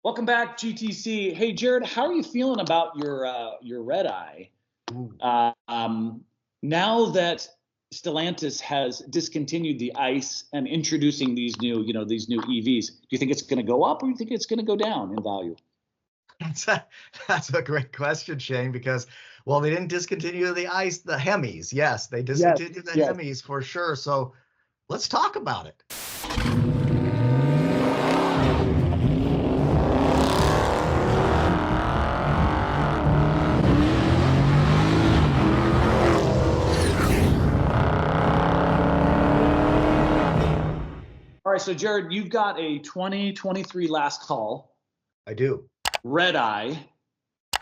Welcome back, GTC. Hey, Jared, how are you feeling about your Redeye? Ooh. Now that Stellantis has discontinued the ICE and introducing these new EVs, do you think it's going to go up or do you think it's going to go down in value? That's a great question, Shane, because, well, they didn't discontinue the Hemis. Yes, they Yes, discontinued the yes. Hemis for sure. So let's talk about it. All right, so Jared, you've got a 2023 last call I do. Redeye.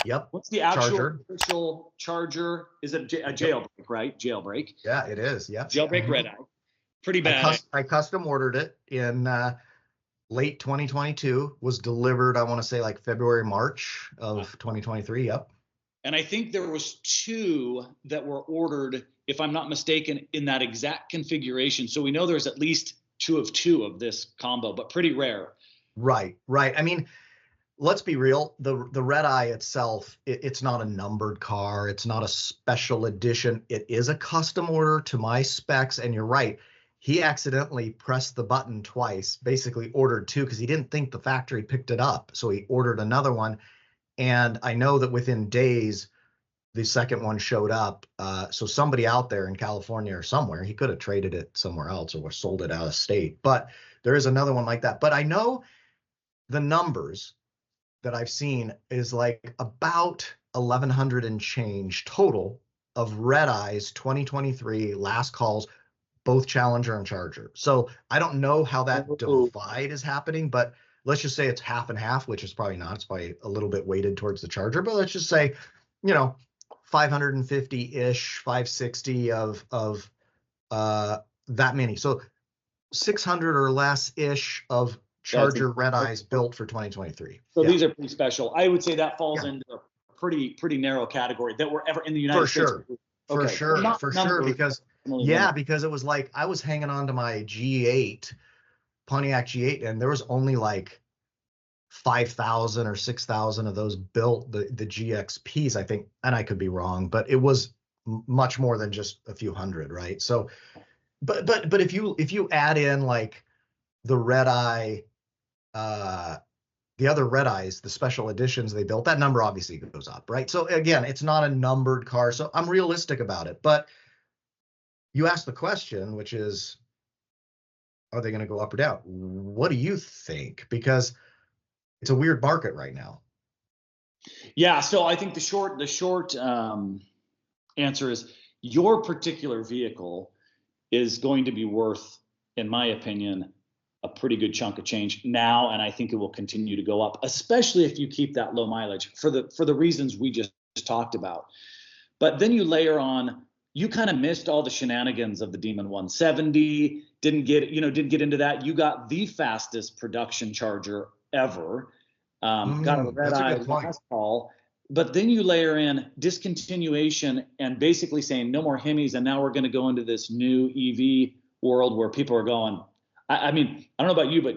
Yep. What's the actual Charger. official Charger? Is it a jailbreak, right? Jailbreak. Yeah, it is. Yep. Jailbreak Redeye. Pretty bad. I custom ordered it in late 2022. Was delivered, I want to say, like February, March of 2023. Yep. And I think there was two that were ordered, if I'm not mistaken, in that exact configuration. So we know there's at least two of this combo, but pretty rare. Right. I mean, let's be real. The Redeye itself, it's not a numbered car. It's not a special edition. It is a custom order to my specs. And you're right. He accidentally pressed the button twice, basically ordered two because he didn't think the factory picked it up. So he ordered another one. And I know that within days, the second one showed up. So somebody out there in California or somewhere, he could have traded it somewhere else or sold it out of state. But there is another one like that. But I know the numbers that I've seen is like about 1,100 and change total of Redeye's 2023 last calls, both Challenger and Charger. So I don't know how that divide is happening, but let's just say it's half and half, which is probably not. It's probably a little bit weighted towards the Charger, but let's just say, 550-ish, 560 of that many. So 600 or less-ish of Charger Redeyes built for 2023. So these are pretty special. I would say that falls into a pretty narrow category that were ever in the United States. For sure. Because it was like I was hanging on to my G8, Pontiac G8, and there was only like 5,000 or 6,000 of those built, the GXPs, I think, and I could be wrong, but it was much more than just a few hundred, right? So, but if you add in like the Redeye, the other Redeyes, the special editions they built, that number obviously goes up, right? So again, it's not a numbered car, so I'm realistic about it. But you asked the question, which is, are they going to go up or down? What do you think? Because it's a weird market right now. Yeah, so I think the short answer is your particular vehicle is going to be worth, in my opinion, a pretty good chunk of change now, and I think it will continue to go up, especially if you keep that low mileage for the reasons we just talked about. But then you layer on, you kind of missed all the shenanigans of the Demon 170, didn't get into that. You got the fastest production Charger ever. Got a Redeye last call, but then you layer in discontinuation and basically saying no more Hemis, and now we're going to go into this new EV world where people are going. I mean, I don't know about you, but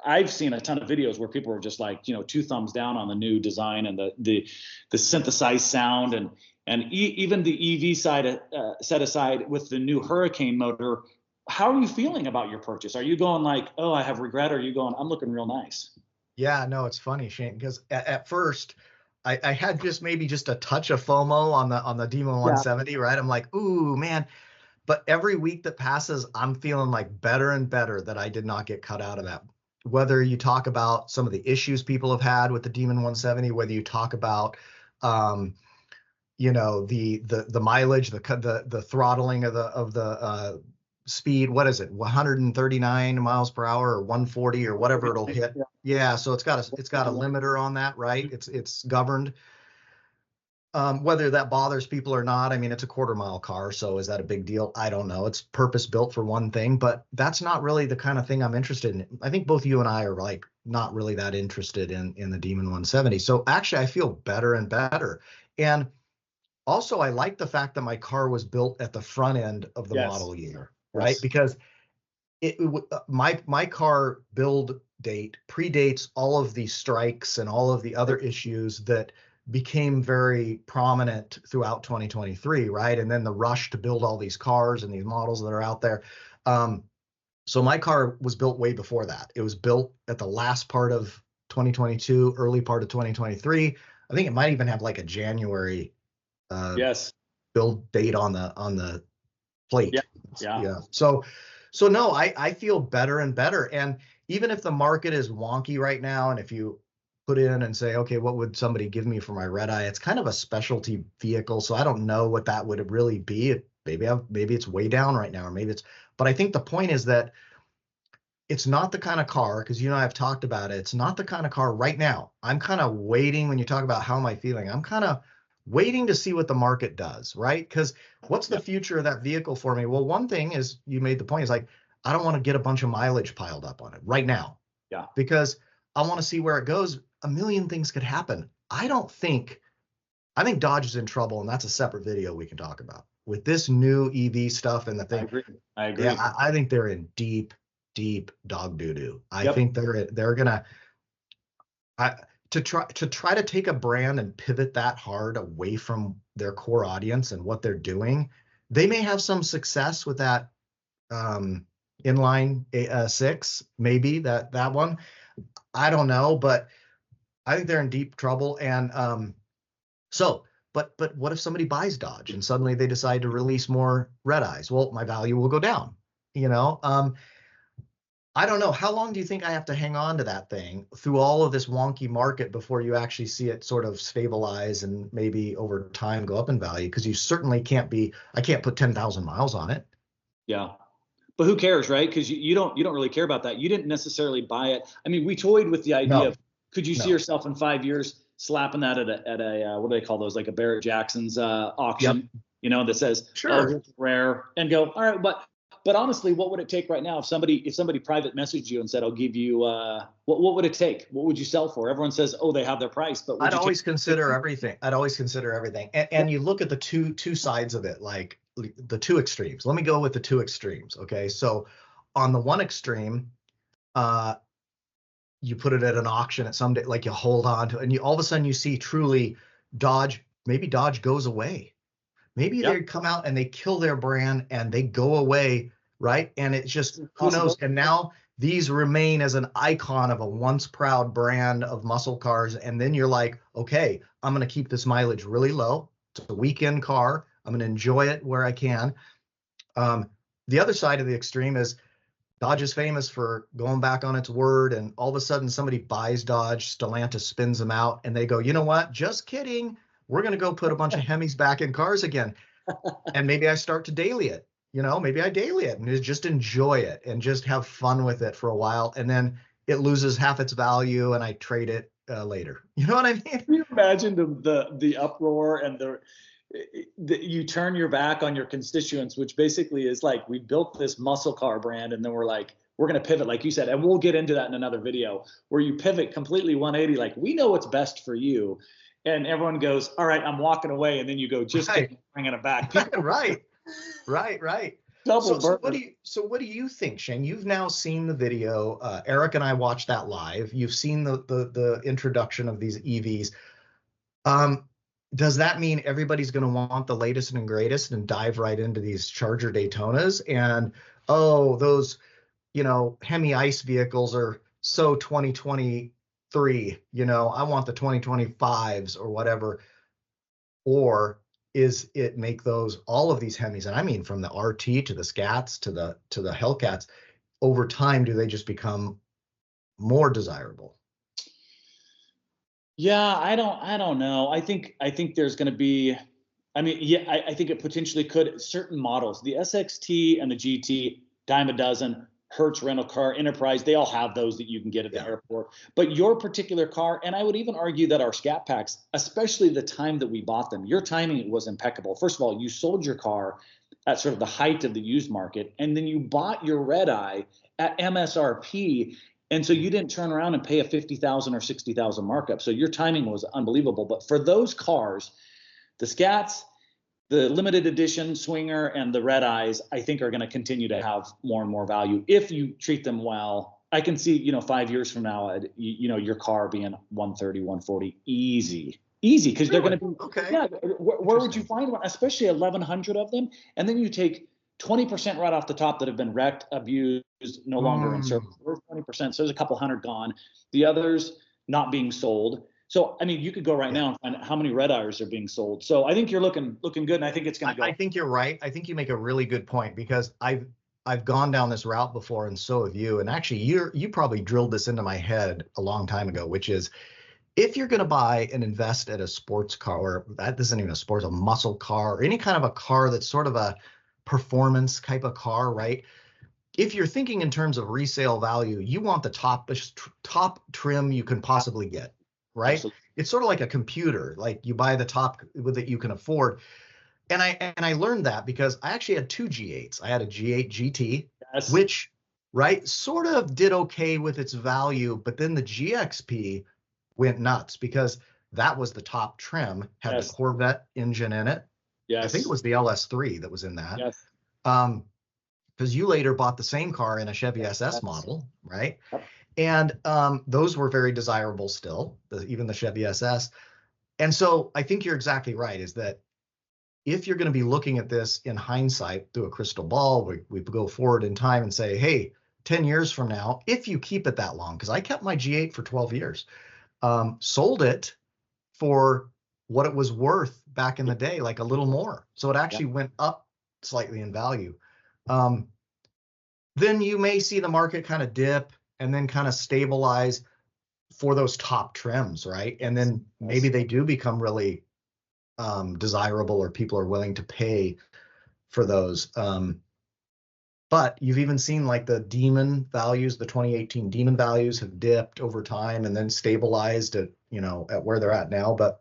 I've seen a ton of videos where people are just like, two thumbs down on the new design and the synthesized sound and even the EV side set aside with the new Hurricane motor. How are you feeling about your purchase? Are you going like, oh, I have regret? Or are you going, I'm looking real nice? Yeah, no, it's funny, Shane, because at first I had maybe just a touch of FOMO on the Demon 170, right? I'm like, ooh, man. But every week that passes, I'm feeling like better and better that I did not get cut out of that. Whether you talk about some of the issues people have had with the Demon 170, whether you talk about, the mileage, the throttling of the speed, what is it, 139 miles per hour or 140 or whatever it'll hit. Yeah, so it's got a limiter on that, right? It's governed. Whether that bothers people or not, I mean, it's a quarter-mile car, so is that a big deal? I don't know. It's purpose-built for one thing, but that's not really the kind of thing I'm interested in. I think both you and I are like not really that interested in the Demon 170. So actually, I feel better and better. And also, I like the fact that my car was built at the front end of the model year, right? Because my car build date predates all of the strikes and all of the other issues that became very prominent throughout 2023, right? And then the rush to build all these cars and these models that are out there. So my car was built way before that. It was built at the last part of 2022, early part of 2023. I think it might even have like a January Yes. build date on the Yeah. plate. Yeah. Yeah. So no, I feel better and better. And even if the market is wonky right now, and if you put in and say, okay, what would somebody give me for my Redeye? It's kind of a specialty vehicle, so I don't know what that would really be. Maybe it's way down right now, or maybe it's. But I think the point is that it's not the kind of car, because you and I have talked about it. It's not the kind of car right now. I'm kind of waiting when you talk about how am I feeling. I'm kind of waiting to see what the market does, right? Because what's the future of that vehicle for me? Well, one thing is you made the point is like, I don't want to get a bunch of mileage piled up on it right now. Yeah. Because I want to see where it goes. A million things could happen. I think Dodge is in trouble, and that's a separate video we can talk about. With this new EV stuff and the thing. I agree. Yeah, I think they're in deep dog doo-doo. I Yep. think they're gonna to try to take a brand and pivot that hard away from their core audience and what they're doing. They may have some success with that inline 6, maybe that one. I don't know, but I think they're in deep trouble. And but what if somebody buys Dodge and suddenly they decide to release more Redeyes? Well, my value will go down. I don't know. How long do you think I have to hang on to that thing through all of this wonky market before you actually see it sort of stabilize and maybe over time go up in value? Because you certainly I can't put 10,000 miles on it. Yeah. But who cares, right? Because you don't really care about that. You didn't necessarily buy it. I mean, we toyed with the idea of could you see yourself in 5 years slapping that at a what do they call those, like a Barrett Jackson's auction, that says sure, rare, and go, all right, but honestly, what would it take right now if somebody private messaged you and said, I'll give you what would it take? What would you sell for? Everyone says, oh, they have their price, but I'd always consider everything. And you look at the two sides of it, like the two extremes. Let me go with the two extremes. Okay. So on the one extreme, you put it at an auction at some day, like you hold on to it, and all of a sudden you see truly maybe Dodge goes away. Maybe they come out and they kill their brand and they go away, right? And it's just, who knows? And now these remain as an icon of a once proud brand of muscle cars. And then you're like, okay, I'm going to keep this mileage really low. It's a weekend car. I'm going to enjoy it where I can. The other side of the extreme is Dodge is famous for going back on its word, and all of a sudden somebody buys Dodge, Stellantis spins them out, and they go, you know what? Just kidding. We're going to go put a bunch of Hemis back in cars again. And maybe I start to daily it. Maybe I daily it and just enjoy it and just have fun with it for a while. And then it loses half its value and I trade it later. You know what I mean? Can you imagine the uproar and you turn your back on your constituents, which basically is like, we built this muscle car brand and then we're like, we're going to pivot, like you said, and we'll get into that in another video, where you pivot completely 180, like, we know what's best for you. And everyone goes, all right, I'm walking away. And then you go, just bringing it back. People, right. Double so what do you think, Shane? You've now seen the video. Eric and I watched that live. You've seen the introduction of these EVs. Does that mean everybody's going to want the latest and greatest and dive right into these Charger Daytonas? And those, Hemi ICE vehicles are so 2023. I want the 2025s or whatever. Or is it make all of these Hemis, and I mean from the RT to the Scats to the Hellcats, over time, do they just become more desirable? Yeah, I don't know. I think there's going to be, I think it potentially could. Certain models, the SXT and the GT, dime a dozen, Hertz rental car, Enterprise, they all have those that you can get at the airport. But your particular car, and I would even argue that our Scat Packs, especially the time that we bought them, your timing was impeccable. First of all, you sold your car at sort of the height of the used market, and then you bought your Redeye at MSRP. And so you didn't turn around and pay a 50,000 or 60,000 markup. So your timing was unbelievable. But for those cars, the Scats, the limited edition Swinger, and the Redeyes, I think are going to continue to have more and more value if you treat them well I can see, 5 years from now, your car being 130, 140, easy, because they're Really? going to be, Okay. yeah. Where would you find one, especially 1,100 of them? And then you take 20% right off the top that have been wrecked, abused, no longer in service. There's 20%. So there's a couple hundred gone. The others not being sold. So, I mean, you could go right now and find how many Redeyes are being sold. So I think you're looking good, and I think it's going to go. I think you're right. I think you make a really good point, because I've gone down this route before, and so have you. And actually, you probably drilled this into my head a long time ago, which is, if you're going to buy and invest at a sports car, or that isn't even a sports, a muscle car, or any kind of a car that's sort of a performance type of car, right? If you're thinking in terms of resale value, you want the top trim you can possibly get, right? Absolutely. It's sort of like a computer, like you buy the top that you can afford. And I learned that because I actually had two G8s. I had a G8 GT, Yes. which, right, sort of did okay with its value, but then the GXP went nuts because that was the top trim, had Yes. the Corvette engine in it. Yes. I think it was the LS3 that was in that. Yes. Because you later bought the same car in a Chevy SS model, right? Yep. And those were very desirable still, even the Chevy SS. And so I think you're exactly right, is that if you're going to be looking at this in hindsight through a crystal ball, we go forward in time and say, hey, 10 years from now, if you keep it that long, because I kept my G8 for 12 years, sold it for what it was worth back in the day, like a little more. So it actually went up slightly in value. Then you may see the market kind of dip and then kind of stabilize for those top trims, right? And then maybe they do become really desirable, or people are willing to pay for those. But you've even seen like the Demon values, the 2018 Demon values have dipped over time and then stabilized at, at where they're at now. But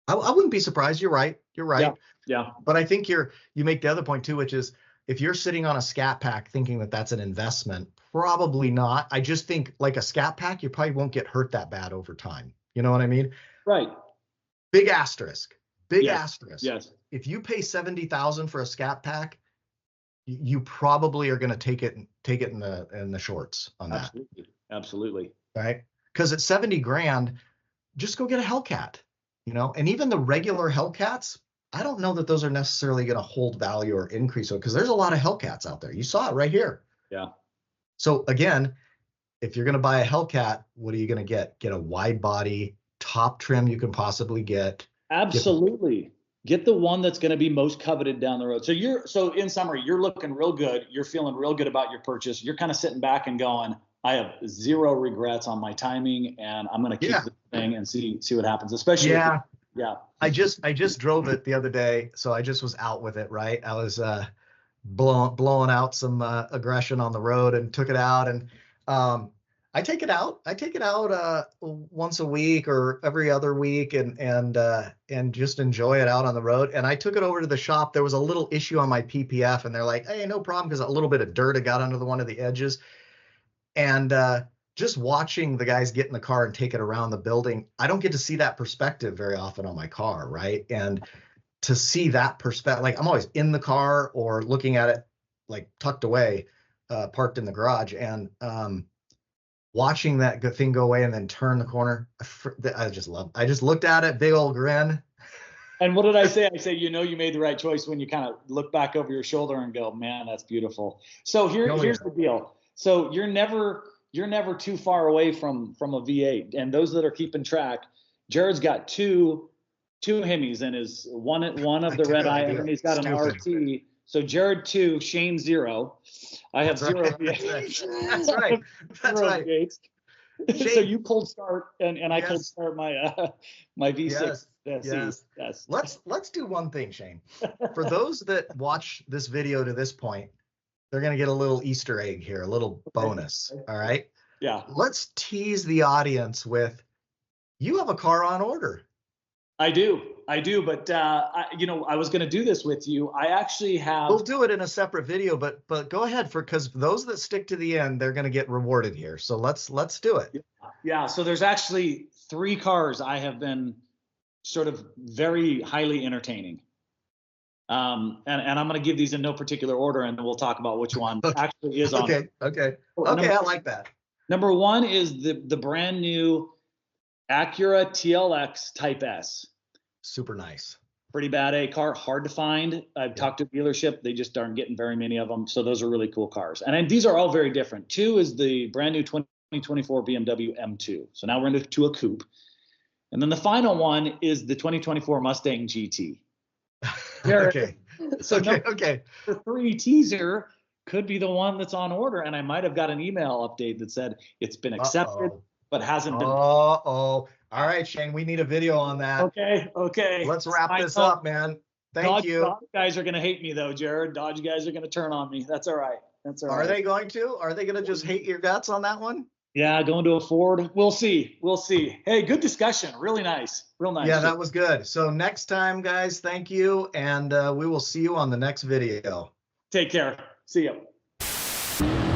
I wouldn't be surprised. You're right. You're right. Yeah. But I think you make the other point too, which is, if you're sitting on a Scat Pack thinking that that's an investment, probably not. I just think like a Scat Pack, you probably won't get hurt that bad over time. You know what I mean? Right. Big asterisk. Big Yes. asterisk. Yes. If you pay $70,000 for a Scat Pack, you probably are going to take it in the shorts on that. Absolutely. Right? Because at 70 grand, just go get a Hellcat. And even the regular Hellcats, I don't know that those are necessarily going to hold value or increase, because there's a lot of Hellcats out there. You saw it right here. Yeah. So again, if you're going to buy a Hellcat, what are you going to get? Get a wide body, top trim you can possibly get. Absolutely. Get the one that's going to be most coveted down the road. So in summary, you're looking real good. You're feeling real good about your purchase. You're kind of sitting back and going, I have zero regrets on my timing, and I'm going to keep this thing and see what happens. Especially I just drove it the other day, so I just was out with it, right? I was blowing out some aggression on the road and took it out, and I take it out once a week or every other week, and just enjoy it out on the road. And I took it over to the shop. There was a little issue on my PPF, and they're like, hey, no problem, because a little bit of dirt had got under one of the edges. And just watching the guys get in the car and take it around the building, I don't get to see that perspective very often on my car, right? And to see that perspective, like I'm always in the car or looking at it like tucked away, parked in the garage, and watching that good thing go away and then turn the corner, I just looked at it, big old grin. And what did I say? I say, you made the right choice when you kind of look back over your shoulder and go, man, that's beautiful. So here's the deal. So you're never too far away from a V8. And those that are keeping track, Jared's got two Hemis and is one of the Redeye, and then he's got an RT. So Jared 2, Shane 0. I have 0 V8s. That's right. That's right. V8s. So you cold start and I cold start my my V6. Yes. Let's do one thing, Shane. For those that watch this video to this point, they're going to get a little Easter egg here, a little bonus. All right. Yeah. Let's tease the audience with, you have a car on order. I do. But I was going to do this with you. I actually have. We'll do it in a separate video, but go ahead, because those that stick to the end, they're going to get rewarded here. So let's do it. Yeah. So there's actually 3 cars I have been sort of very highly entertaining. And I'm going to give these in no particular order, and then we'll talk about which one actually is on. Okay. Number, I like that. Number one is the brand new Acura TLX Type S. Super nice. Pretty bad A car, hard to find. I've talked to a dealership. They just aren't getting very many of them. So those are really cool cars. And these are all very different. 2 is the brand new 2024 BMW M2. So now we're into a coupe. And then the final one is the 2024 Mustang GT. Okay. So okay. The 3 teaser could be the one that's on order. And I might have got an email update that said it's been accepted, but hasn't been. All right, Shane, we need a video on that. Okay. Let's wrap this up, man. Thank you. Dodge guys are going to hate me though, Jared. Dodge guys are going to turn on me. That's all right. Are they going to? Are they going to just hate your guts on that one? Yeah, going to a Ford. We'll see. Hey, good discussion. Really nice. Real nice. Yeah, that was good. So next time, guys, thank you. And we will see you on the next video. Take care. See you.